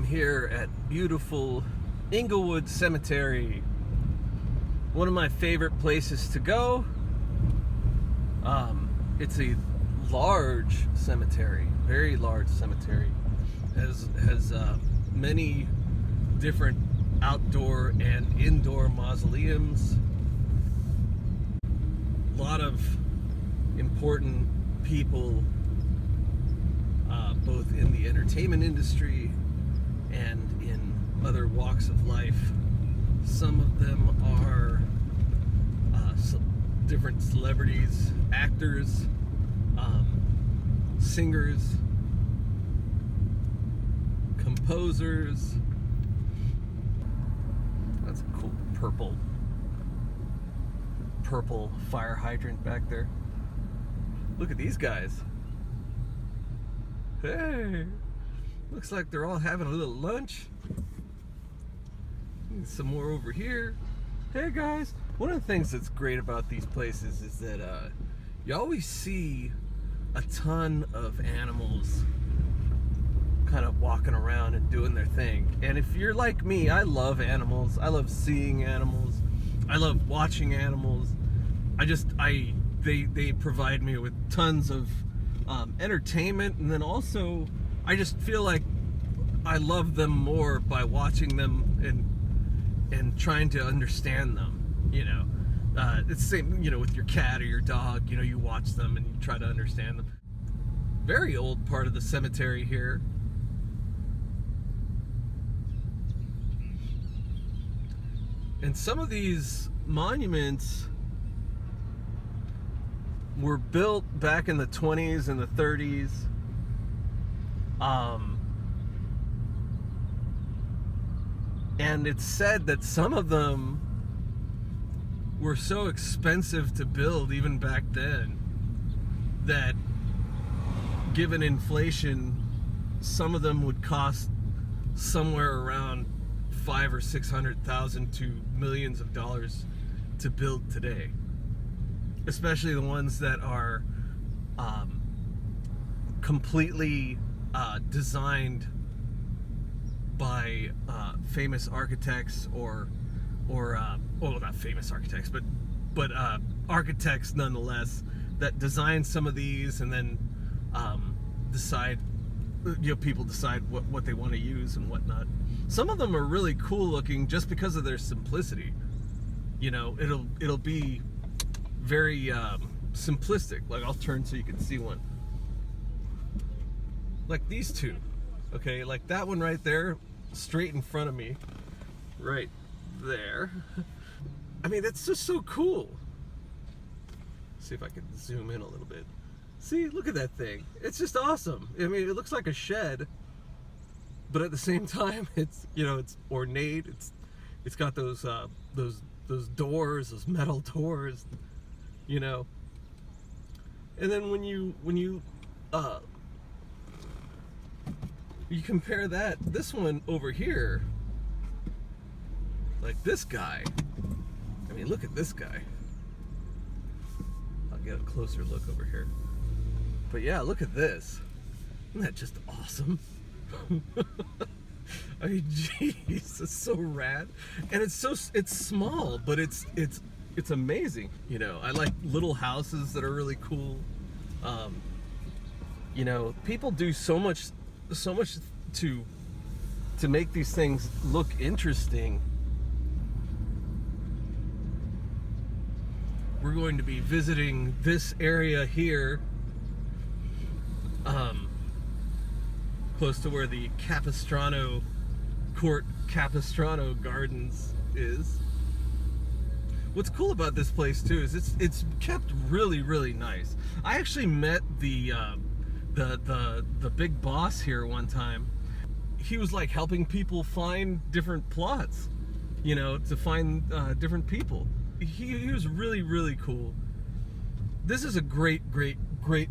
here at beautiful Inglewood Cemetery. One of my favorite places to go. It's a large cemetery, very large cemetery. Has many different outdoor and indoor mausoleums. A lot of important people, both in the entertainment industry and in other walks of life. Some of them are different celebrities, actors, singers, composers. That's a cool purple fire hydrant back there. Look at these guys. Hey, looks like they're all having a little lunch. Some more over here. Hey guys, one of the things that's great about these places is that you always see a ton of animals kind of walking around and doing their thing. And if you're like me, I love animals. I love seeing animals. I love watching animals. They provide me with tons of entertainment, and then also I just feel like I love them more by watching them and trying to understand them. You know, it's the same, you know, with your cat or your dog. You know, you watch them and you try to understand them. Very old part of the cemetery here. And some of these monuments were built back in the 20s and the 30s. And it's said that some of them were so expensive to build even back then that, given inflation, some of them would cost somewhere around $500,000 or $600,000 to millions of dollars to build today. Especially the ones that are completely designed by famous architects or well, not famous architects, but architects nonetheless, that design some of these and then decide, you know, people decide what they want to use and whatnot. Some of them are really cool looking just because of their simplicity. You know, it'll be very simplistic. Like, I'll turn so you can see one. Like these two. Okay, like that one right there, straight in front of me. Right there. I mean, that's just so cool. See if I can zoom in a little bit. See, look at that thing. It's just awesome. I mean, it looks like a shed, but at the same time, it's, you know, it's ornate. It's got those doors, those metal doors, you know. And then when you compare this one over here, like this guy. I mean, look at this guy. I'll get a closer look over here. But yeah, look at this. Isn't that just awesome? I mean, jeez, it's so rad. And it's small, but it's amazing. You know, I like little houses that are really cool. You know, people do so much to make these things look interesting. We're going to be visiting this area here, close to where the Court Capistrano Gardens is. What's cool about this place too is it's kept really, really nice. I actually met the big boss here one time. He was like helping people find different plots, you know, to find different people. He was really, really cool. This is a great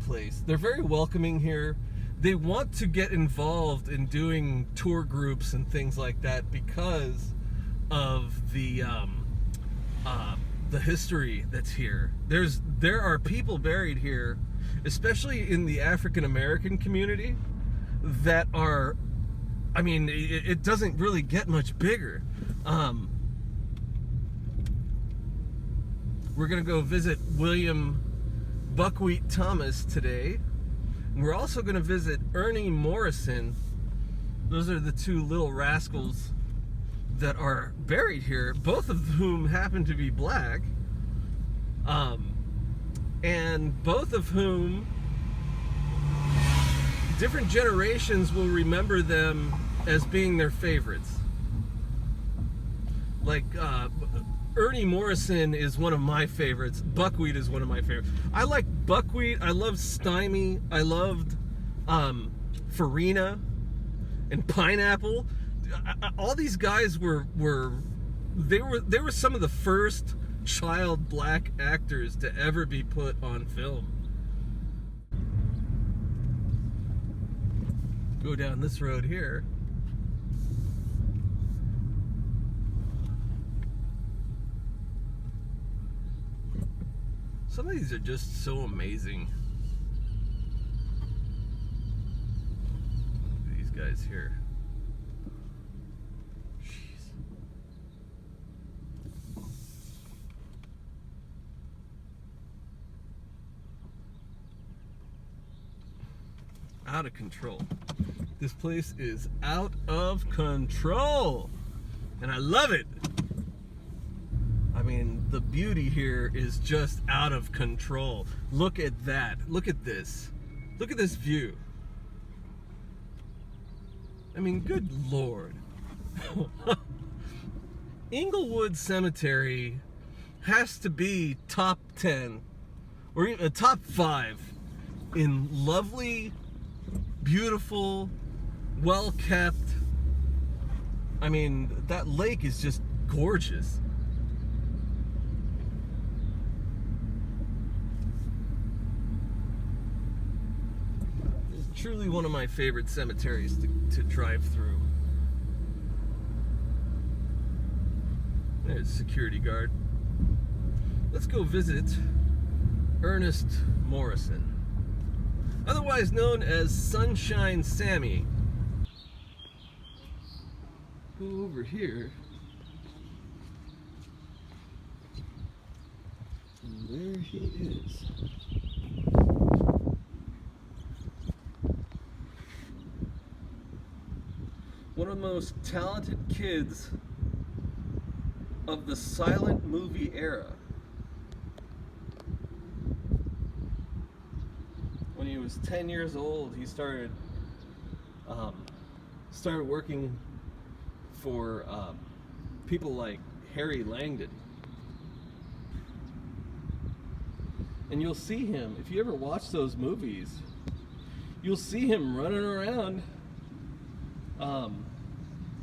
place. They're very welcoming here. They want to get involved in doing tour groups and things like that because of the history that's here. There are people buried here, especially in the African American community, that are I mean, it doesn't really get much bigger. We're gonna go visit William Buckwheat Thomas today. We're also gonna visit Ernie Morrison. Those are the two little rascals that are buried here, both of whom happen to be black, and both of whom different generations will remember them as being their favorites. Like Ernie Morrison is one of my favorites. Buckwheat is one of my favorites. I like Buckwheat. I love Stymie. I loved Farina and Pineapple. All these guys were some of the first child black actors to ever be put on film. Go down this road here. Some of these are just so amazing. These guys here. Jeez. Out of control. This place is out of control. And I love it. I mean, the beauty here is just out of control. Look at that. Look at this. Look at this view. I mean, good Lord. Inglewood Cemetery has to be top 10 or even top 5 in lovely, beautiful, well-kept. I mean, that lake is just gorgeous. Truly one of my favorite cemeteries to drive through. There's a security guard. Let's go visit Earnest Morrison, otherwise known as Sunshine Sammy. Go over here. And there he is. One of the most talented kids of the silent movie era. When he was 10 years old, he started working for people like Harry Langdon. And you'll see him, if you ever watch those movies, you'll see him running around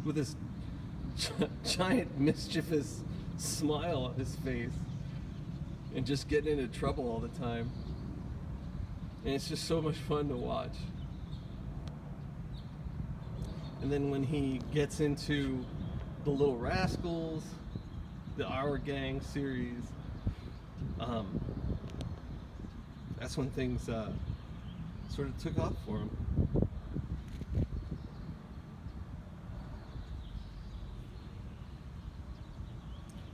with this giant mischievous smile on his face and just getting into trouble all the time. And it's just so much fun to watch. And then when he gets into The Little Rascals, the Our Gang series, that's when things sort of took off for him.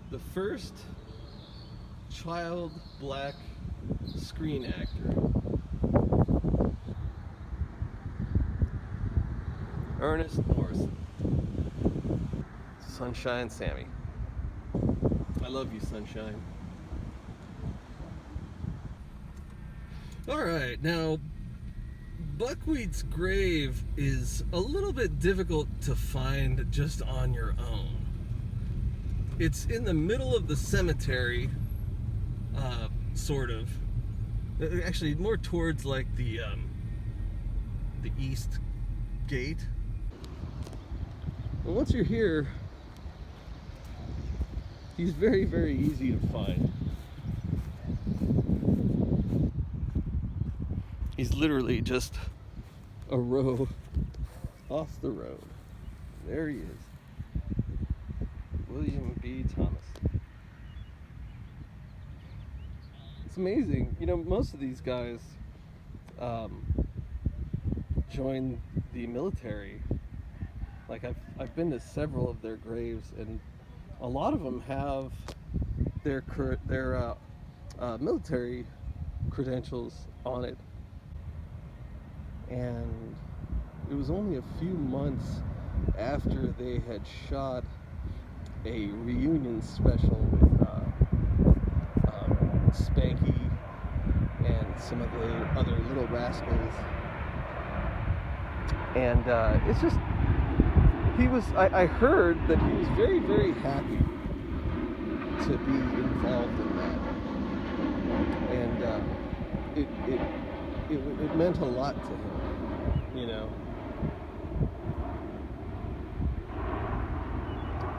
The first child black screen actor. Earnest Morrison. Sunshine Sammy. I love you, Sunshine. Alright, now Buckwheat's grave is a little bit difficult to find just on your own. It's in the middle of the cemetery, sort of. Actually, more towards like the east gate. And once you're here, he's very, very easy to find. He's literally just a row off the road. There he is. William B. Thomas. It's amazing. You know, most of these guys joined the military Like I've been to several of their graves, and a lot of them have their military credentials on it. And it was only a few months after they had shot a reunion special with Spanky and some of the other Little Rascals. And it's just, I heard that he was very, very happy to be involved in that. And it meant a lot to him, you know.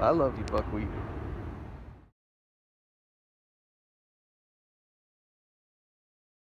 I love you, Buckwheat.